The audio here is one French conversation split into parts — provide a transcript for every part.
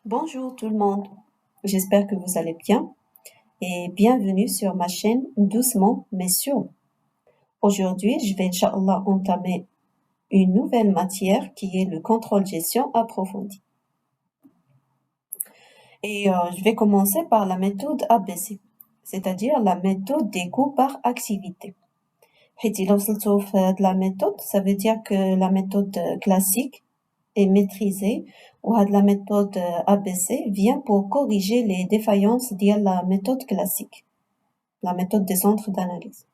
Bonjour tout le monde, j'espère que vous allez bien et bienvenue sur ma chaîne Doucement mais sûrement. Aujourd'hui, je vais Inch'Allah entamer une nouvelle matière qui est le contrôle gestion approfondi. Et je vais commencer par la méthode ABC, c'est-à-dire la méthode des coûts par activité. La méthode, ça veut dire que la méthode classique est maîtrisée ou la méthode ABC vient pour corriger les défaillances de la méthode classique, la méthode des centres d'analyse.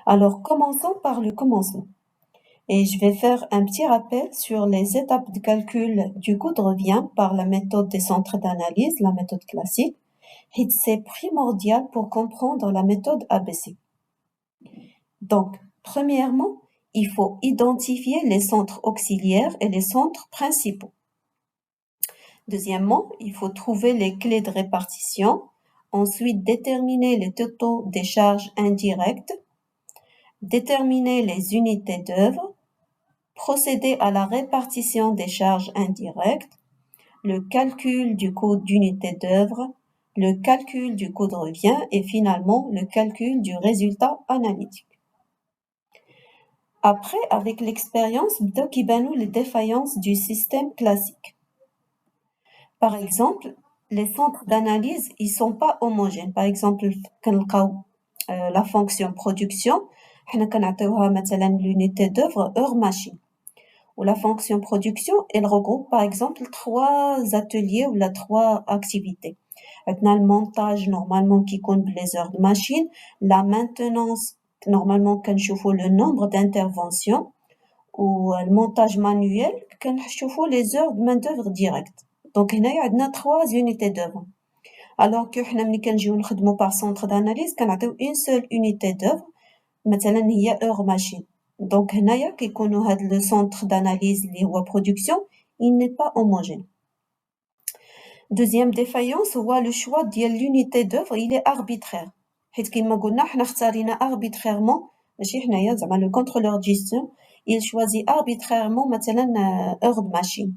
Alors, commençons par le commencement. Et je vais faire un petit rappel sur les étapes de calcul du coût de revient par la méthode des centres d'analyse, la méthode classique. Et c'est primordial pour comprendre la méthode ABC. Donc, premièrement, il faut identifier les centres auxiliaires et les centres principaux. Deuxièmement, il faut trouver les clés de répartition. Ensuite, déterminer les totaux des charges indirectes. Déterminer les unités d'œuvre. Procéder à la répartition des charges indirectes. Le calcul du coût d'unité d'œuvre. Le calcul du coût de revient et finalement le calcul du résultat analytique. Après, avec l'expérience, بداو كيبانو les défaillances du système classique. Par exemple, les centres d'analyse, ils sont pas homogènes. Par exemple, la fonction production, حنا كنعطيوها مثلا l'unité d'œuvre heure machine. Ou la fonction production, elle regroupe par exemple 3 ateliers ou 3 activités. عندنا le montage normalement qui compte les heures de machine, la maintenance normalement كنشوفوا le nombre d'interventions ou le montage manuel كنشوفوا les heures de main-d'œuvre directe. Donc هنايا عندنا 3 unités d'œuvre. Alors que حنا ملي كنجيو نخدموا par centre d'analyse كنعطيو une seule unité d'œuvre مثلا هي heure machine. Donc هنايا كيكونوا هاد le centre d'analyse اللي هو production il n'est pas homogène. Deuxième défaillance هو le choix ديال l'unité d'œuvre il est arbitraire. حيت كما قلنا حنا اختارينا arbitrairement ماشي حنايا زعما le contrôleur de gestion il choisit arbitrairement مثلا heure de machine.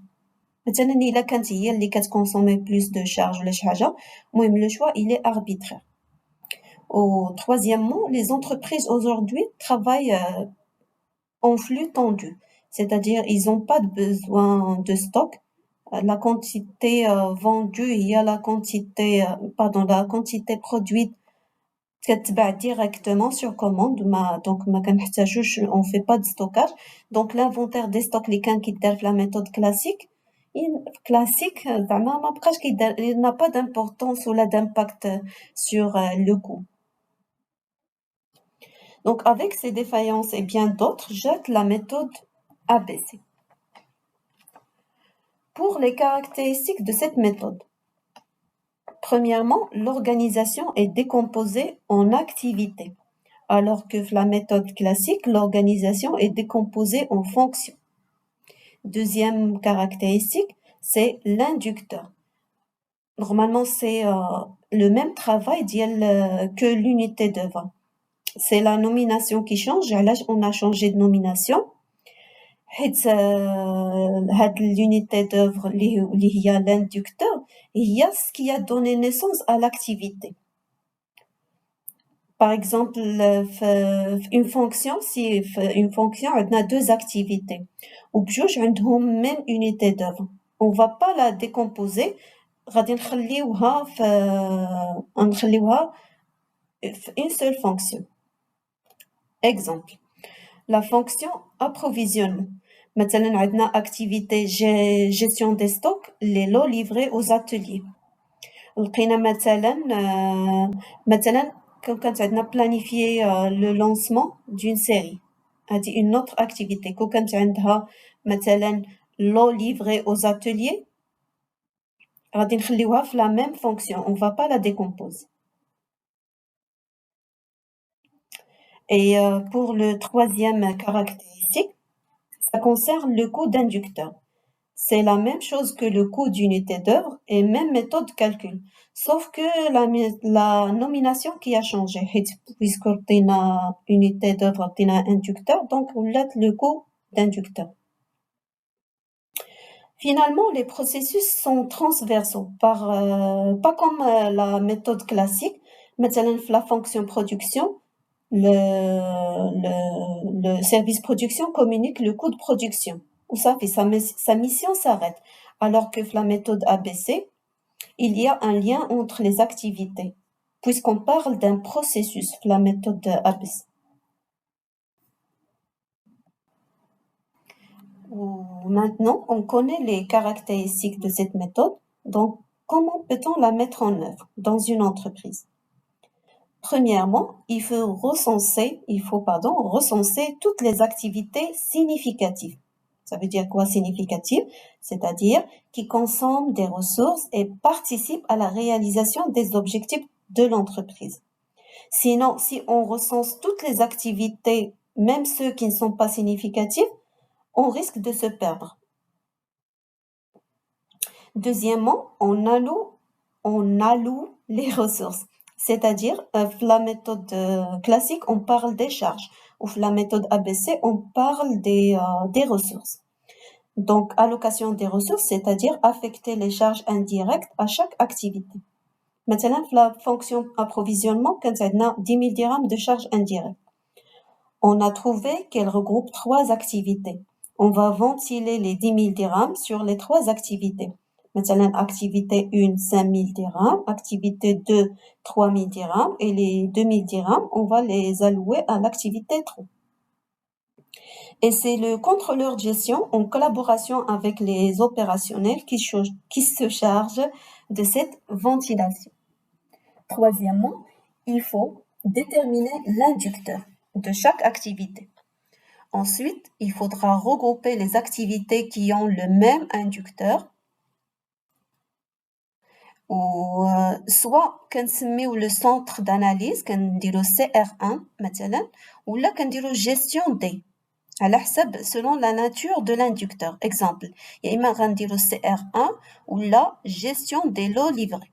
مثلا إلا كانت هي اللي كتكونسومي plus de charge ولا شي حاجة المهم le choix il est arbitraire. Troisièmement, les entreprises aujourd'hui travaillent en flux tendu, c'est-à-dire ils n'ont pas de besoin de stock. La quantité vendue, il y a la quantité produite كتباع directement sur commande. Donc ما كنحتاجوش, on fait pas de stockage. Donc l'inventaire des stocks اللي كان كيدار في la méthode classique زعما ما بقاش كيدار, il n'a pas d'importance ou d'impact sur le coût. Donc, avec ces défaillances et bien d'autres, jette la méthode ABC. Pour les caractéristiques de cette méthode, premièrement, l'organisation est décomposée en activités, alors que la méthode classique, l'organisation est décomposée en fonctions. Deuxième caractéristique, c'est l'inducteur. Normalement, c'est le même travail que l'unité d'œuvre. C'est la nomination qui change. Là, on a changé de nomination. L'unité d'œuvre, il y a l'inducteur, il y a ce qui a donné naissance à l'activité. Par exemple, une fonction, si une fonction a 2 activités, ou بجوج عندهم même unité d'œuvre, on va pas la décomposer, غادي نخليوها une seule fonction. Exemple, la fonction approvisionnement. مثلا عندنا activité gestion des stocks les lots livrés aux ateliers. لقينا مثلا كانت عندنا planifier le lancement d'une série. هذه une autre activité. كانت عندها مثلا lots livrés aux ateliers غادي نخليوها في la même fonction, on va pas la décomposer. Et pour le troisième caractéristique, ça concerne le coût d'inducteur. C'est la même chose que le coût d'unité d'œuvre et même méthode de calcul. Sauf que la nomination qui a changé. Puisque on a unité d'œuvre, on a inducteur, donc on a le coût d'inducteur. Finalement, les processus sont transversaux, pas comme la méthode classique. مثلا في la fonction production, le service production communique le coût de production. Ou ça fait sa mission s'arrête. Alors que la méthode ABC, il y a un lien entre les activités, puisqu'on parle d'un processus, la méthode ABC. Maintenant, on connaît les caractéristiques de cette méthode, donc comment peut-on la mettre en œuvre dans une entreprise? Premièrement, il faut recenser toutes les activités significatives. Ça veut dire quoi significative? C'est-à-dire qui consomment des ressources et participent à la réalisation des objectifs de l'entreprise. Sinon, si on recense toutes les activités, même ceux qui ne sont pas significatifs, on risque de se perdre. Deuxièmement, on alloue les ressources. C'est-à-dire, la méthode classique, on parle des charges. Ou la méthode ABC, on parle des ressources. Donc, allocation des ressources, c'est-à-dire affecter les charges indirectes à chaque activité. Maintenant, la fonction approvisionnement, quand on a 10 000 dirhams de charges indirectes, on a trouvé qu'elle regroupe 3 activités. On va ventiler les 10 000 dirhams sur les 3 activités. Maintenant, activité 1, 5 000 dirhams, activité 2, 3 000 dirhams, et les 2 000 dirhams, on va les allouer à l'activité 3. Et c'est le contrôleur de gestion, en collaboration avec les opérationnels, qui se charge de cette ventilation. Troisièmement, il faut déterminer l'inducteur de chaque activité. Ensuite, il faudra regrouper les activités qui ont le même inducteur, ou soit كنسميو le centre d'analyse كنديرو CR1 مثلا ولا كنديرو gestion D على حسب selon la nature de l'inducteur. Exemple, يا إما غنديرو CR1 ولا gestion des lots livrés.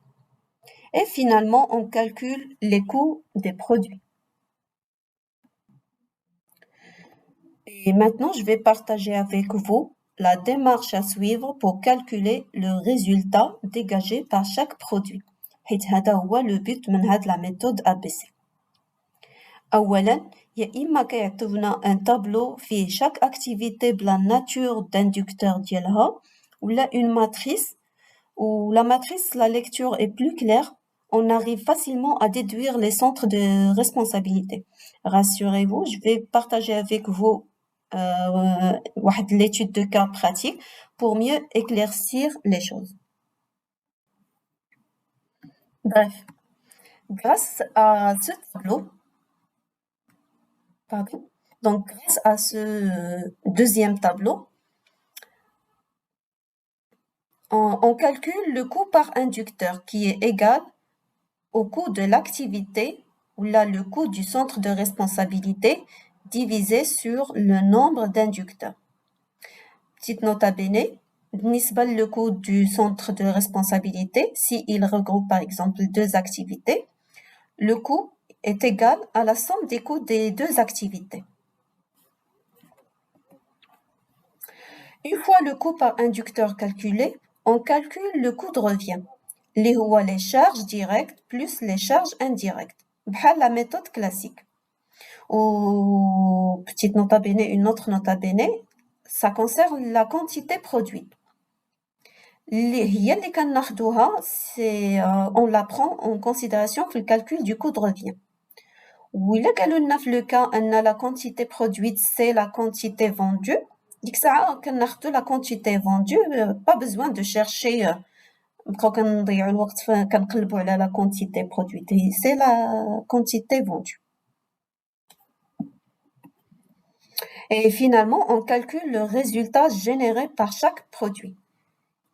Et finalement, on calcule les coûts des produits. Et maintenant, je vais partager avec vous la démarche à suivre pour calculer le résultat dégagé par chaque produit. حيت هذا هو le but من هاد la méthode ABC. أولاً يا إما كيعطيونا un tableau فيه chaque activité بلا nature d'inducteur ديالها ولا une matrice où la matrice, la lecture est plus claire, on arrive facilement à déduire les centres de responsabilité. Rassurez-vous, je vais partager avec vous l'étude de cas pratique pour mieux éclaircir les choses. Bref, grâce à ce tableau, donc grâce à ce deuxième tableau, on calcule le coût par inducteur qui est égal au coût de l'activité ou là le coût du centre de responsabilité divisé sur le nombre d'inducteurs. Petite nota bene, le coût du centre de responsabilité, s'il regroupe par exemple 2 activités, le coût est égal à la somme des coûts des 2 activités. Une fois le coût par inducteur calculé, on calcule le coût de revient. Les charges directes plus les charges indirectes. La méthode classique. Ou petite nota bene, une autre nota bene, ça concerne la quantité produite. On la prend en considération pour le calcul du coût de revient. Ou il a le cas la quantité produite, c'est la quantité vendue. La quantité vendue, pas besoin de chercher la quantité produite. C'est la quantité vendue. Et finalement, on calcule le résultat généré par chaque produit,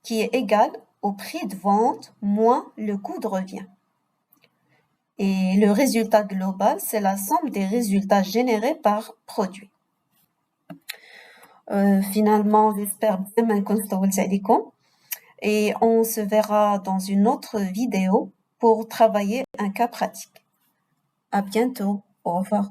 qui est égal au prix de vente moins le coût de revient. Et le résultat global, c'est la somme des résultats générés par produit. Finalement, j'espère bien que et on se verra dans une autre vidéo pour travailler un cas pratique. À bientôt. Au revoir.